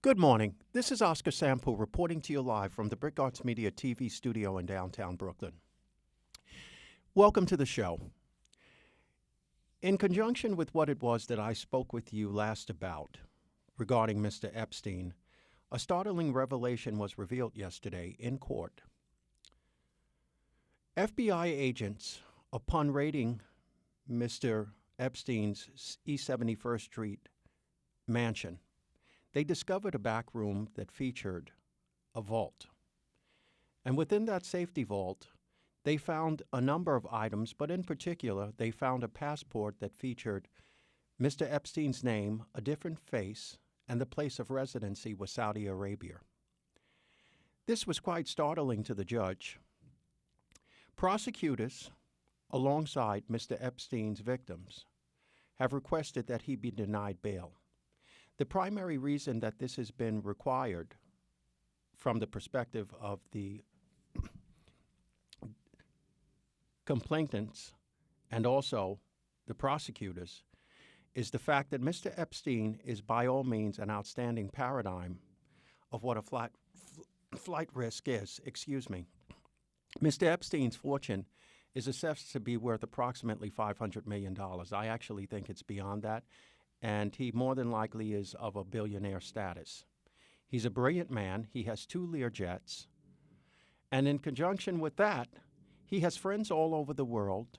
Good morning. This is Oscar Sample reporting to you live from the Brick Arts Media TV studio in downtown Brooklyn. Welcome to the show. In conjunction with what it was that I spoke with you last about regarding Mr. Epstein, a startling revelation was revealed yesterday in court. FBI agents, upon raiding Mr. Epstein's East 71st Street mansion, they discovered a back room that featured a vault. And within that safety vault, they found a number of items, but in particular, they found a passport that featured Mr. Epstein's name, a different face, and the place of residency was Saudi Arabia. This was quite startling to the judge. Prosecutors, alongside Mr. Epstein's victims, have requested that he be denied bail. The primary reason that this has been required from the perspective of the complainants and also the prosecutors is the fact that Mr. Epstein is by all means an outstanding paradigm of what a flight risk is. Mr. Epstein's fortune is assessed to be worth approximately $500 million. I actually think it's beyond that. And he more than likely is of a billionaire status. He's a brilliant man. He has 2 Learjets. And in conjunction with that, he has friends all over the world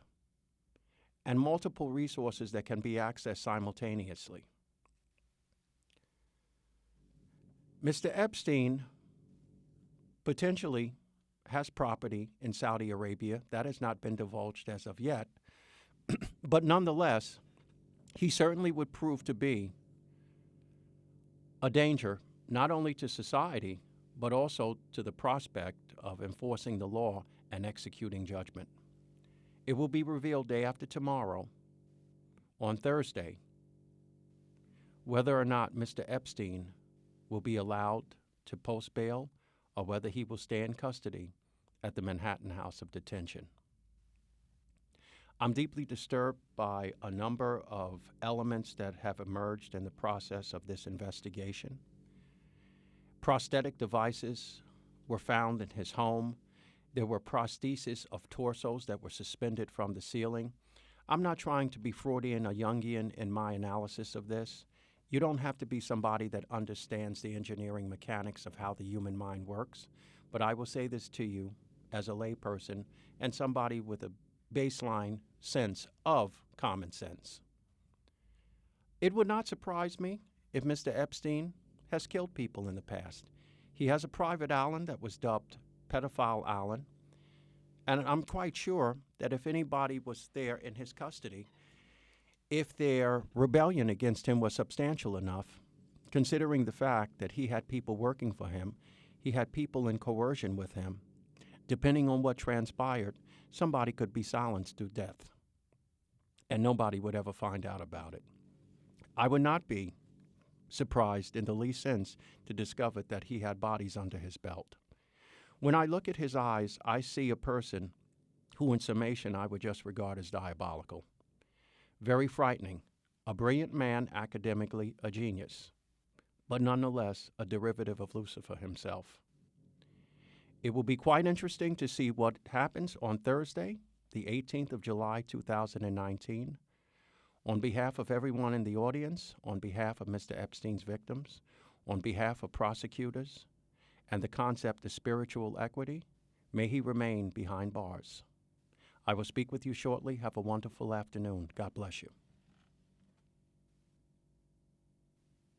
and multiple resources that can be accessed simultaneously. Mr. Epstein potentially has property in Saudi Arabia. That has not been divulged as of yet. But nonetheless, he certainly would prove to be a danger, not only to society, but also to the prospect of enforcing the law and executing judgment. It will be revealed day after tomorrow, on Thursday, whether or not Mr. Epstein will be allowed to post bail or whether he will stay in custody at the Manhattan House of Detention. I'm deeply disturbed by a number of elements that have emerged in the process of this investigation. Prosthetic devices were found in his home. There were prostheses of torsos that were suspended from the ceiling. I'm not trying to be Freudian or Jungian in my analysis of this. You don't have to be somebody that understands the engineering mechanics of how the human mind works. But I will say this to you as a layperson and somebody with a baseline sense of common sense. It would not surprise me if Mr. Epstein has killed people in the past. He has a private island that was dubbed Pedophile Island, and I'm quite sure that if anybody was there in his custody, if their rebellion against him was substantial enough, considering the fact that he had people working for him, he had people in coercion with him, depending on what transpired, somebody could be silenced to death, and nobody would ever find out about it. I would not be surprised in the least sense to discover that he had bodies under his belt. When I look at his eyes, I see a person who, in summation, I would just regard as diabolical. Very frightening. A brilliant man, academically a genius, but nonetheless a derivative of Lucifer himself. It will be quite interesting to see what happens on Thursday, the 18th of July, 2019. On behalf of everyone in the audience, on behalf of Mr. Epstein's victims, on behalf of prosecutors, and the concept of spiritual equity, may he remain behind bars. I will speak with you shortly. Have a wonderful afternoon. God bless you.